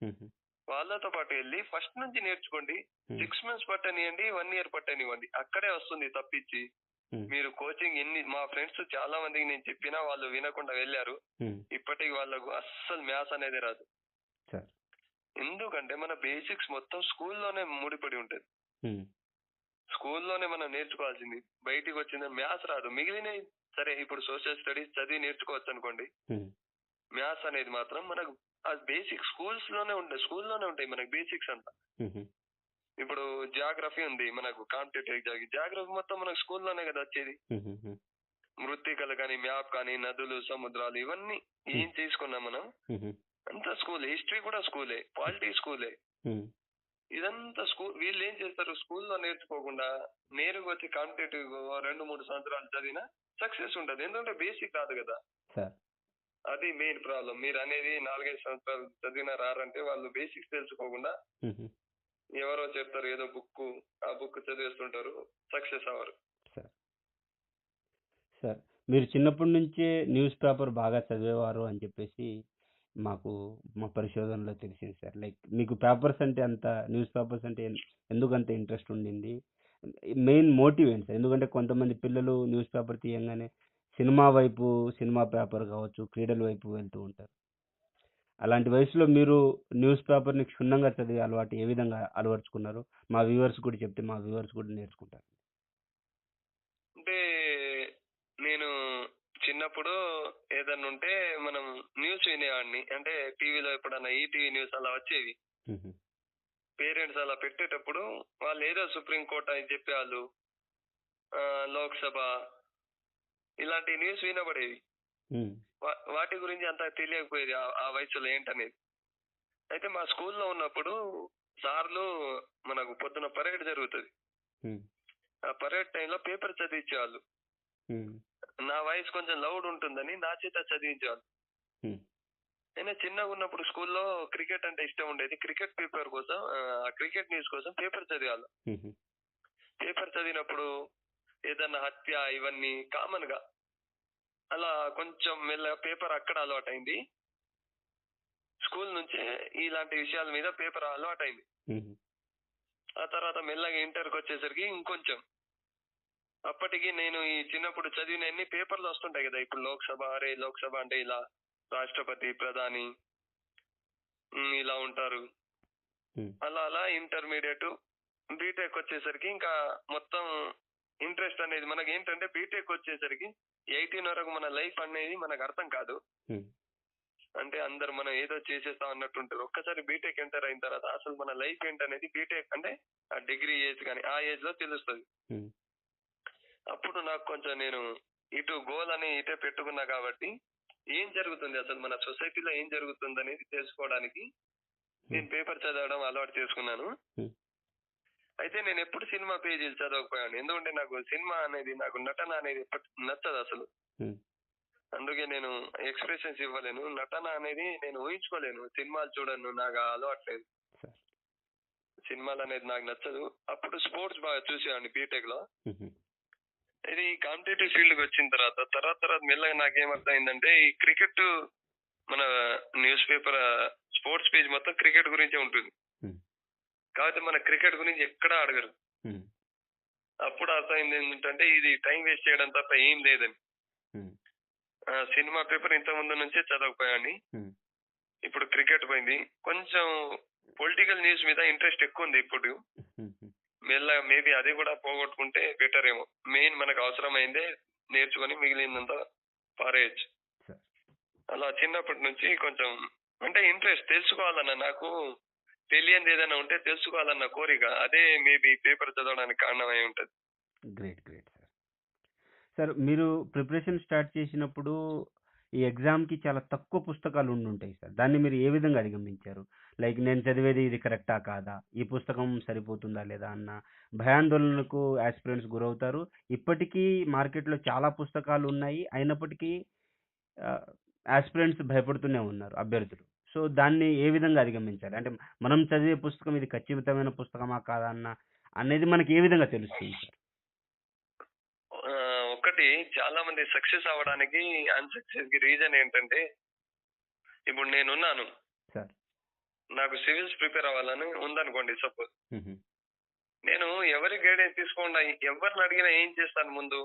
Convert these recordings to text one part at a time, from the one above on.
హుహు. వాళ్ళతో పాటు వెళ్ళి ఫస్ట్ నుంచి నేర్చుకోండి. హ్మ్. 6 మంత్స్ పట్టనివ్వండి, 1 ఇయర్ పట్టనివ్వండి. అక్కడే వస్తుంది తప్పించి హ్మ్. మీరు కోచింగ్ మా ఫ్రెండ్స్ చాలా మందికి నేను చెప్పినా వాళ్ళు వినకుండా వెళ్ళారు. హ్మ్. ఇప్పటికి వాళ్ళకు అస్సలు మ్యాథ్స్ అనేది రాదు. సార్. ఎందుకంటే మన బేసిక్స్ మొత్తం స్కూల్లోనే ముడిపడి ఉంటది. హ్మ్. స్కూల్లోనే మనం నేర్చుకోవాల్సింది. బయటికి వచ్చింది మ్యాథ్స్ రాదు. మిగిలినవి సరే ఇప్పుడు సోషల్ స్టడీస్ చదివి నేర్చుకోవచ్చు అనుకోండి. హ్మ్. మ్యాథ్స్ అనేది మాత్రం మనకు బేసిక్ స్కూల్లోనే ఉంటాయి మనకు బేసిక్స్ అంతా. హుహు. ఇప్పుడు జియోగ్రఫీ ఉంది మనకు కాంపిటేటివ్ ఎగ్జామ్‌కి. జియోగ్రఫీ మొత్తం మనకు స్కూల్లోనే కదా వచ్చేది. హుహుహు. మృత్తికలు కానీ, మ్యాప్ కానీ, నదులు, సముద్రాలు ఇవన్నీ హ్మ్. ఏం తీసుకున్నాం మనం హుహు. అంతా స్కూలే. హిస్టరీ కూడా స్కూలే. పాలిటీ స్కూలే. హ్మ్. ఇదంతా వీళ్ళేం చేస్తారు స్కూల్‌లో నేర్చుకోకుండా నేరుగా వచ్చి కాంపిటేటివ్ 2, 3 సంవత్సరాలు చదివినా సక్సెస్ ఉంటది. ఎందుకంటే బేసిక్ రాదు కదా! సార్. అది మెయిన్ ప్రాబ్లమ్. మీరనేది 4, 5 సంవత్సరాలు చదివినా రారంటే వాళ్ళు బేసిక్స్ తెలుసుకోకుండా హుహు. ఎవరో చెప్తారు ఏదో ఆ బుక్ చదివేస్తుంటారు. సక్సెస్ అవ్వరు. సార్. సార్, మీరు చిన్నప్పటి నుంచే న్యూస్ పేపర్ బాగా చదివేవారు అని చెప్పేసి మాకు మా పరిశోధనలో తెలిసింది సార్. లైక్ మీకు పేపర్స్ అంటే న్యూస్ పేపర్స్ అంటే ఎందుకంత ఇంట్రెస్ట్ ఉండింది? మెయిన్ మోటివ్ ఏంటి సార్? ఎందుకంటే కొంతమంది పిల్లలు న్యూస్ పేపర్ తీయంగానే సినిమా వైపు, సినిమా పేపర్ కావచ్చు, క్రీడల వైపు వెళ్తూ ఉంటారు. అలాంటి వయసులో మీరు న్యూస్ పేపర్‌ని క్షుణ్ణంగా చదివే అలవాటు ఏ విధంగా అలవరుచుకున్నారు? మా వ్యూవర్స్ కూడా చెప్తే మా వ్యూవర్స్ కూడా నేర్చుకుంటారు. అంటే నేను చిన్నప్పుడు ఏదన్నుంటే మనం న్యూస్ వినేవాడిని. అంటే టీవీలో ఎప్పుడన్నా ఈటీవీ న్యూస్ అలా వచ్చేవి. హుహు. పేరెంట్స్ అలా పెట్టేటప్పుడు వాళ్ళేదో సుప్రీం కోర్ట్ అని చెప్పేవాళ్ళు. లోక్‌సభ ఇలాంటి న్యూస్ వినబడేవి. హ్మ్. వాటి గురించి అంత తెలియకపోయేది ఆ వయసులో ఏంటనేది. అయితే మా స్కూల్‌లో ఉన్నప్పుడు సార్‌లు మనకు పొద్దున పరేడ్ జరుగుతది. హ్మ్. ఆ పరేడ్ టైమ్‌లో పేపర్ చదివించేవాళ్ళు. హ్మ్. నా వాయిస్ కొంచెం లౌడ్ ఉంటుందని నా చేత చదివించేవాళ్ళు. హ్మ్. నేను చిన్నగున్నప్పుడు స్కూల్‌లో క్రికెట్ అంటే ఇష్టం ఉండేది. క్రికెట్ పేపర్ కోసం క్రికెట్ న్యూస్ కోసం పేపర్ చదివేవాళ్ళం. హుహు. పేపర్ చదివినప్పుడు ఏదన్నా హత్య ఇవన్నీ కామన్‌గా అలా కొంచెం మెల్లగా పేపర్ అక్కడ అలవాటైంది. స్కూల్ నుంచే ఇలాంటి విషయాల మీద పేపర్ అలవాటైంది. హుహు. ఆ తర్వాత మెల్లగా ఇంటర్‌కొచ్చేసరికి ఇంకొంచెం అప్పటికి నేను ఈ చిన్నప్పుడు చదివినయన్ని పేపర్‌లో వస్తుంటాయి గదా! ఇప్పుడు లోక్‌సభ అంటే ఇలా రాష్ట్రపతి, ప్రధాని ఇలా ఉంటారు. హ్మ్. అలా ఇంటర్మీడియేట్, బీటెక్ వచ్చేసరికి ఇంకా మొత్తం ఇంట్రెస్ట్ అనేది మనకేంటంటే బీటెక్ వచ్చేసరికి 18 వరకు మన లైఫ్ అనేది మనకు అర్థం కాదు. హ్మ్. అంటే అందరూ మనం ఏదో చేసేస్తాం అన్నట్టుంటది. ఒక్కసారి బీటెక్ ఎంటర్ అయిన తర్వాత అసలు మన లైఫ్ ఏంటనేది బీటెక్ అంటే ఆ డిగ్రీ ఏజ్ గాని, ఆ ఏజ్‌లో తెలుస్తది. హ్మ్. అప్పుడు నాకు కొంచెం నేను ఇటు గోల్ అని ఇటే పెట్టుకున్నా కాబట్టి, ఏం జరుగుతుంది అసలు మన సొసైటీలో ఏం జరుగుతుందనేది తెలుసుకోవడానికి హ్మ్. నేను పేపర్ చదవడం అలవాటు చేసుకున్నాను. హ్మ్. అయితే నేనెప్పుడు సినిమా పేజీలు చదవకపోయాను. ఎందుకంటే నాకు నటన అనేది నచ్చదసలు. హ్మ్. అందుకే నేను ఎక్స్‌ప్రెషన్స్ ఇవ్వలేను. నటన అనేది నేను ఊహించుకోలేను. సినిమాలు చూడను. నాకు ఆ అలవాటు లేదు. సార్. సినిమాలనేది నాకు నచ్చదు. అప్పుడు స్పోర్ట్స్ బాగా చూసేవాడిని బీటెక్‌లో. హుహు. ఇది కాంపిటీటివ్ ఫీల్డ్‌కొచ్చిన తర్వాత మెల్లగా నాకేమర్థమైందంటే ఈ క్రికెట్ మన న్యూస్ పేపర్ స్పోర్ట్స్ పేజ్ మొత్తం క్రికెట్ గురించే ఉంటుంది. హ్మ్. కాపోతే మన క్రికెట్ గురించి ఎక్కడా అడగరు. హ్మ్. అప్పుడు అర్థమైంది ఏంటంటే ఇది టైం వేస్ట్ చేయడం తప్ప ఏం లేదని. హ్మ్. సినిమా పేపర్ ఇంతకుముందు నుంచే చదవకపోయేవాడిని. హ్మ్. ఇప్పుడు క్రికెట్ పోయింది. కొంచెం పొలిటికల్ న్యూస్ మీద ఇంట్రెస్ట్ ఎక్కువుంది ఇప్పుడు. హుహు. మెల్లగా మేబీ అది కూడా పోగొట్టుకుంటే బెటర్ ఏమో. మెయిన్ మనకు అవసరమైందే నేర్చుకొని మిగిలిందంతా పారేయొచ్చు. సార్. అలా చిన్నప్పటి నుంచి కొంచెం అంటే ఇంట్రెస్ట్ తెలుసుకోవాలన్న నాకు తెలియనిది ఏదైనా ఉంటే తెలుసుకోవాలన్న కోరిక. అదే మేబీ పేపర్ చదవడానికి కారణమై ఉంటది. గ్రేట్. Great sir. సార్, మీరు ప్రిపరేషన్ స్టార్ట్ చేసినప్పుడు ఈ ఎగ్జామ్‌కి చాలా తక్కువ పుస్తకాలు ఉండుంటాయి సార్. దాన్ని మీరు ఏ విధంగా అధిగమించారు? లైక్ నేను చదివేది ఇది కరెక్టా? కాదా? ఈ పుస్తకం సరిపోతుందా? లేదా? అన్న భయాందోళనలకు యాస్పిరెంట్స్ గురవుతారు. ఇప్పటికీ మార్కెట్‌లో చాలా పుస్తకాలు ఉన్నాయి. అయినప్పటికీ ఆహ్, యాస్పిరెంట్స్ భయపడుతూనే ఉన్నారు అభ్యర్థులు. సో, దాన్ని ఏ విధంగా అధిగమించాలి? అంటే మనం చదివే పుస్తకం ఇది ఖచ్చితమైన పుస్తకమా? కాదా? అనేది మనకి ఏ విధంగా తెలుస్తుంది సార్? ఒకటి చాలా మంది సక్సెస్ అవ్వడానికి అన్‌సక్సెస్‌కి రీజన్ ఏంటంటే ఇప్పుడు నేనున్నాను. సార్. నాకు సివిల్స్ ప్రిపేర్ అవ్వాలని ఉందనుకోండి సపోజ్. హుహు. నేను ఎవరి గైడెన్స్ తీసుకోకుండా ఎవరిని అడిగినా ఏం చేస్తాను ముందు?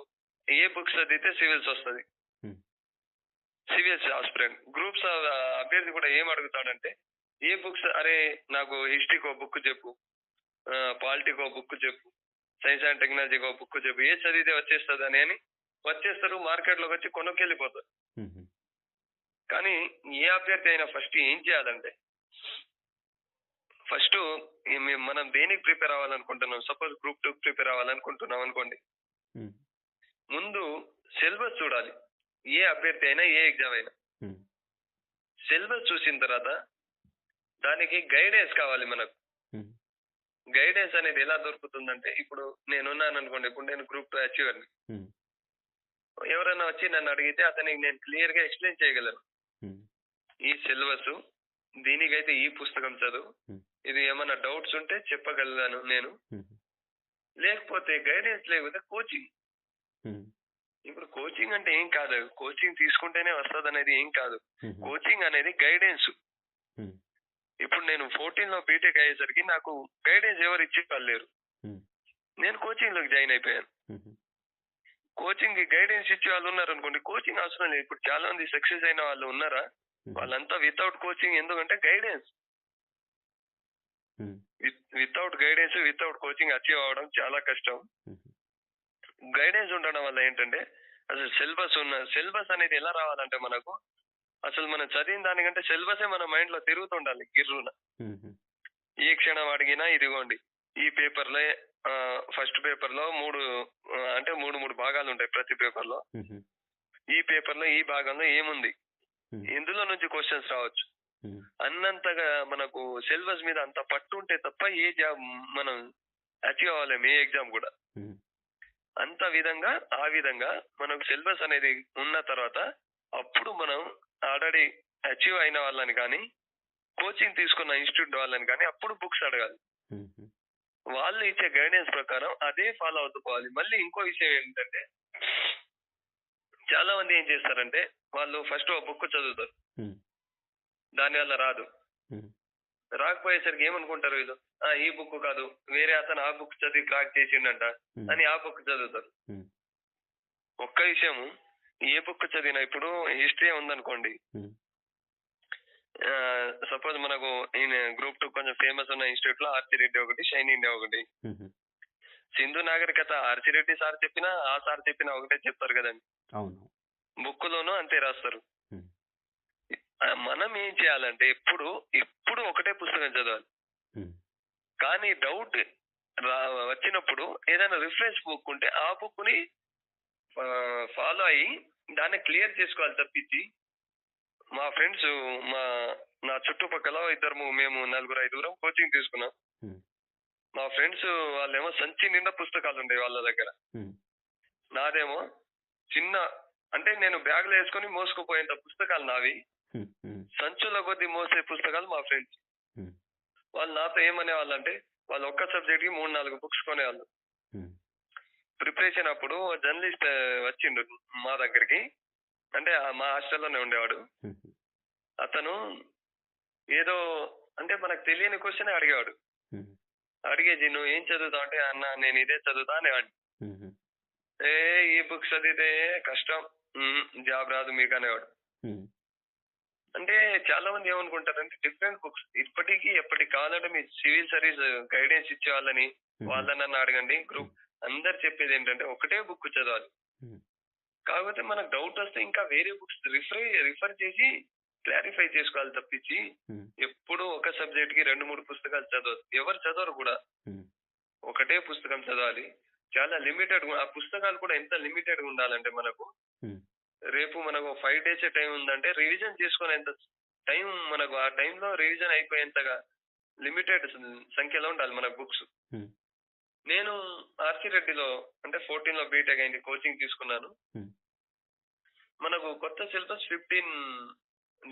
ఏ బుక్స్ చదివితే సివిల్స్ వస్తది. హ్మ్. Civils aspirant. గ్రూప్స్ అభ్యర్థి కూడా ఏం అడుగుతాడంటే, ఏ బుక్స్ అరే నాకు హిస్టరీకో బుక్ చెప్పు, పాలిటీకో బుక్ చెప్పు, సైన్స్ అండ్ టెక్నాలజీకో బుక్ చెప్పు. ఏది చదివితే వచ్చేస్తదని అని వచ్చేస్తారు, మార్కెట్‌లోకి వచ్చి కొనుక్కెళ్ళిపోతారు. హుహు. కానీ ఏ అభ్యర్థి అయినా ఫస్ట్ ఏం చేయాలంటే, ఫస్ట్ మనం దేనికి ప్రిపేర్ అవ్వాలనుకుంటున్నాం? సపోజ్ గ్రూప్ 2 ప్రిపేర్ అవ్వాలనుకుంటున్నాం అనుకోండి. హ్మ్. ముందు సిలబస్ చూడాలి. ఏ అభ్యర్థి అయినా, ఏ ఎగ్జామ్ అయినా. హ్మ్. సిలబస్ చూసిన తర్వాత దానికి గైడెన్స్ కావాలి మనకు. హ్మ్. గైడెన్స్ అనేది ఎలా దొరుకుతుందంటే, ఇప్పుడు నేనున్నాననుకోండి. ఇప్పుడు నేను గ్రూప్ 2 అచీవర్‌ని. హ్మ్. ఎవరైనా వచ్చి నన్ను అడిగితే అతనికి నేను క్లియర్‌గా ఎక్స్‌ప్లెయిన్ చేయగలను. హ్మ్. ఈ సిలబసు, దీనికైతే ఈ పుస్తకం చదువు. హ్మ్. ఇది ఏమన్నా డౌట్స్ ఉంటే చెప్పగలను నేను. హుహు. లేకపోతే గైడెన్స్ లేకపోతే కోచింగ్. హ్మ్. ఇప్పుడు కోచింగ్ అంటే ఏం కాదు. కోచింగ్ తీసుకుంటేనే వస్తదనేది ఏం కాదు. హుహు. కోచింగ్ అనేది గైడెన్స్. హ్మ్. ఇప్పుడు నేను 14లో బీటెక్ అయ్యేసరికి నాకు గైడెన్స్ ఎవరు ఇచ్చేవాళ్ళు లేరు. హ్మ్. నేను కోచింగ్‌లోకి జాయిన్ అయిపోయాను. హుహు. కోచింగ్‌కి గైడెన్స్ ఇచ్చే వాళ్ళు ఉన్నారనుకోండి. కోచింగ్ అవసరం లేదు. ఇప్పుడు చాలా మంది సక్సెస్ అయిన వాళ్ళు ఉన్నారా? హుహు. వాళ్ళంతా వితౌట్ కోచింగ్. ఎందుకంటే గైడెన్స్. హ్మ్. Without guidance, without coaching achieve అవ్వడం చాలా కష్టం. హుహు. గైడెన్స్ ఉండడం వల్ల ఏంటంటే, అసలు సిలబస్ అనేది ఎలా రావాలంటే మనకు, అసలు మనం చదివిన దానికంటే సిలబసే మన మైండ్‌లో తిరుగుతుండాలి గిర్రున. హుహు. ఏ క్షణం అడిగినా ఇదిగోండి ఈ పేపర్‌లే ఫస్ట్ పేపర్‌లో 3 అంటే 3 భాగాలుంటాయి ప్రతి పేపర్‌లో. హుహు. ఈ పేపర్‌లో ఈ భాగంలో ఏముంది? హ్మ్. ఇందులో నుంచి క్వెషన్స్ రావచ్చు. హ్మ్. అన్నంతగా మనకు సిలబస్ మీద అంత పట్టు ఉంటే తప్ప ఏ జాబ్ మనం అచీవ్ అవ్వలేము. ఏ ఎగ్జామ్ కూడా. హ్మ్. ఆ విధంగా మనకు సిలబస్ అనేది ఉన్న తర్వాత అప్పుడు మనం ఆల్రెడీ అచీవ్ అయిన వాళ్ళని కానీ, కోచింగ్ తీసుకున్న ఇన్‌స్టిట్యూట్ వాళ్ళని కానీ అప్పుడు బుక్స్ అడగాలి. హుహు. వాళ్ళు ఇచ్చే గైడెన్స్ ప్రకారం అదే ఫాలో అవుతూ పోవాలి. మళ్ళీ ఇంకో విషయం ఏంటంటే, చాలా మంది ఏం చేస్తారంటే, వాళ్ళు ఫస్ట్ ఒక బుక్ చదువుతారు. హ్మ్. దానివల్ల రాదు. హ్మ్. రాకపోయేసరికి ఏమనుకుంటారు వీళ్ళు, ఈ బుక్ కాదు, వేరే అతను ఆ బుక్ చదివి క్రాక్ చేసిండంట హ్మ్. అని ఆ బుక్ చదువుతారు. హ్మ్. ఒక్క విషయము, ఏ బుక్ చదివినా ఇప్పుడు హిస్టరీ ఉందనుకోండి. హ్మ్. సపోజ్ మనకు ఈయన గ్రూప్ 2 కొంచెం ఫేమస్ ఉన్న ఇన్‌స్టిట్యూట్‌లో ఆర్‌సి రెడ్డి ఒకటి, షైన్ ఇండియా ఒకటి. హుహు. సింధు నాగరికత ఆర్‌సి రెడ్డి సార్ చెప్పినా, ఆ సార్ చెప్పినా ఒకటే చెప్తారు కదండీ. అవును. బుక్కులోనూ అంతే రాస్తారు. హ్మ్. మనం ఏం చేయాలంటే ఎప్పుడు ఒకటే పుస్తకం చదవాలి. హ్మ్. కానీ డౌట్ వచ్చినప్పుడు ఏదైనా రిఫరెన్స్ బుక్ ఉంటే ఆ బుక్‌ని ఫాలో అయ్యి దాన్ని క్లియర్ చేసుకోవాలి తప్పించి, మా ఫ్రెండ్స్ మా నా చుట్టుపక్కల మేము నలుగురు, ఐదుగురం కోచింగ్ తీసుకున్నాం. హ్మ్. మా ఫ్రెండ్స్ వాళ్ళేమో సంచి నిండా పుస్తకాలుండేవి వాళ్ళ దగ్గర. హ్మ్. నాదేమో చిన్న, అంటే నేను బ్యాగ్‌లో యేసుకొని మోసుకుపోయేంత పుస్తకాలు నావి. హ్మ్. హ్మ్. సంచుల కొద్దీ మోసే పుస్తకాలు మా ఫ్రెండ్స్. హ్మ్. వాళ్ళు నాతో ఏమనేవాళ్ళంటే, వాళ్ళు ఒక్క సబ్జెక్ట్‌కి 3, 4 బుక్స్ కొనేవాళ్ళు. హ్మ్. ప్రిపరేషన్ అప్పుడు జర్నలిస్ట్ వచ్చిండు మా దగ్గరికి. అంటే మా హాస్టల్‌లోనే ఉండేవాడు. హుహు. అతను ఏదో, అంటే మనకు తెలియని క్వెషనే అడిగేవాడు. హ్మ్. అడిగేసి "నువ్వు ఏం చదువుతావు?" అంటే, "అన్న నేను ఇదే చదువుతా" అనేవాడిని. హుహు. ఈ బుక్స్ చదివితే కష్టం. జాబ్ రాదు మీకు" అనేవాడు. హ్మ్. అంటే చాలా మంది ఏమనుకుంటారంటే డిఫరెంట్ బుక్స్ ఇప్పటికి ఎప్పటికి కావాలంటే మీ సివిల్ సర్వీస్ గైడెన్స్ ఇచ్చే వాళ్ళని, హుహు. వాళ్ళనన్నా అడగండి. హ్మ్. అందరు చెప్పేది ఏంటంటే ఒకటే బుక్ చదవాలి. హ్మ్. కాకపోతే మనకు డౌట్ వస్తే ఇంకా వేరే బుక్స్ రిఫర్ చేసి క్లారిఫై చేసుకోవాలి తప్పించి, హ్మ్. ఎప్పుడు ఒక సబ్జెక్ట్ కి 2, 3 పుస్తకాలు చదవద్దు. ఎవరు చదవరు కూడా. హ్మ్. ఒకటే పుస్తకం చదవాలి. చాలా ఆ పుస్తకాలు కూడా ఎంత లిమిటెడ్‌గా ఉండాలంటే మనకు, హ్మ్. రేపు మనకు 5 డేసే టైం ఉందంటే రివిజన్ చేసుకునేంత టైం, మనకు ఆ టైంలో రివిజన్ అయిపోయేంతగా లిమిటెడ్ సంఖ్యలో ఉండాలి మనకు బుక్స్. హ్మ్. నేను ఆర్‌సి రెడ్డిలో అంటే 14లో బీటెక్ అయింది. కోచింగ్ తీసుకున్నాను. హ్మ్. మనకు కొత్త సిలబస్ 15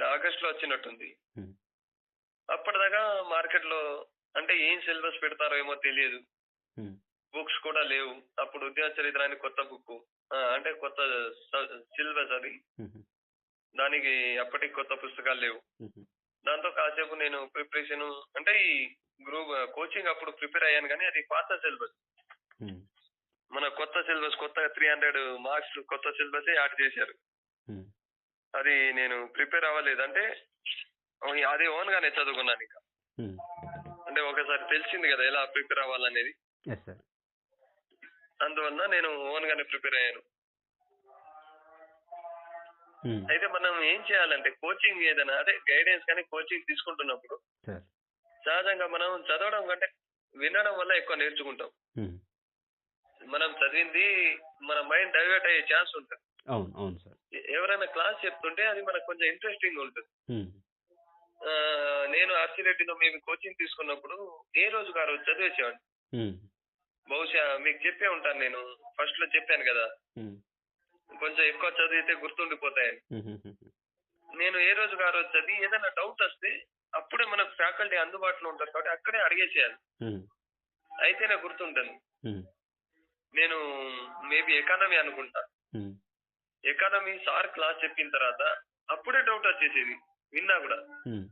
ఆగస్ట్‌లో వచ్చినట్టుంది. హ్మ్. అప్పటిదాకా మార్కెట్‌లో అంటే ఏం సిలబస్ పెడతారో ఏమో తెలియదు. హ్మ్. బుక్స్ కూడా లేవు. అప్పుడు ఉద్యోగ చరిత్ర అని కొత్త బుక్కు. అంటే కొత్త సిలబస్ అది. హుహు. దానికి అప్పటికి కొత్త పుస్తకాలు లేవు. హుహు. దాంతో కాసేపు నేను ప్రిపరేషన్ అంటే ఈ గ్రూప్ కోచింగ్ అప్పుడు ప్రిపేర్ అయ్యాను కానీ అది పాత సిలబస్. హ్మ్. మన కొత్త సిలబస్ కొత్తగా 300 మార్క్స్ కొత్త సిలబస్ యాడ్ చేశారు. హ్మ్. అది నేను ప్రిపేర్ అవ్వలేదు. అంటే అది ఓన్ గానే చదువుకున్నాను ఇంకా. హ్మ్. అంటే ఒకసారి తెలిసింది కదా ఎలా ప్రిపేర్ అవ్వాలనేది. Yes sir. అందువల్ల నేను ఓన్ గానే ప్రిపేర్ అయ్యాను. హ్మ్. అయితే మనం ఏం చేయాలంటే కోచింగ్ ఏదైనా అదే గైడెన్స్ కానీ కోచింగ్ తీసుకుంటున్నప్పుడు సార్. సహజంగా మనం చదవడం కంటే వినడం వల్ల ఎక్కువ నేర్చుకుంటాం. హ్మ్. మనం చదివింది మన మైండ్ డైవర్ట్ అయ్యే ఛాన్స్ ఉంటుంది. అవును. అవును సార్. ఎవరైనా క్లాస్ చెప్తుంటే అది మనకు కొంచెం ఇంట్రెస్టింగ్ ఉంటుంది. హ్మ్. నేను ఆర్సిరెడ్డిలో మేము కోచింగ్ తీసుకున్నప్పుడు ఏ రోజుకి ఆ రోజు చదివేసేవాడిని. హ్మ్. బహుశా మీకు చెప్పే ఉంటాను నేను ఫస్ట్ లో చెప్పాను కదా హ్మ్. కొంచెం ఎక్కువ చదివితే గుర్తుండిపోతాయని. హుహుహుహు. నేను ఏ రోజుకి ఆ రోజు చదివి ఏదైనా డౌట్ వస్తే అప్పుడే మనకు ఫ్యాకల్టీ అందుబాటులో ఉంటారు కాబట్టి అక్కడే అడిగేసేయాలి. హ్మ్. అయితేనే గుర్తుంటుంది. హ్మ్. నేను మేబీ ఎకానమీ అనుకుంటా. హ్మ్. ఎకానమీ సార్ క్లాస్ చెప్పిన తర్వాత అప్పుడే డౌట్ వచ్చేసేది విన్నా కూడా. హ్మ్.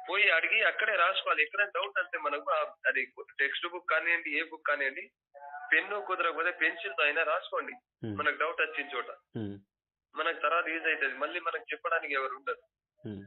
పోయి అడిగి అక్కడే రాసుకోవాలి. ఎక్కడైనా డౌట్ వస్తే మనకు అది టెక్స్ట్ బుక్ కానివ్వండి, ఏ బుక్ కానివ్వండి, పెన్ను కుదరకపోతే పెన్సిల్‌తో అయినా రాసుకోండి. హ్మ్. మనకు డౌట్ వచ్చిన చోట. హ్మ్. మనకు తర్వాత యూజ్ అయితది. మళ్ళీ మనకు చెప్పడానికి ఎవరు ఉండరు. హ్మ్.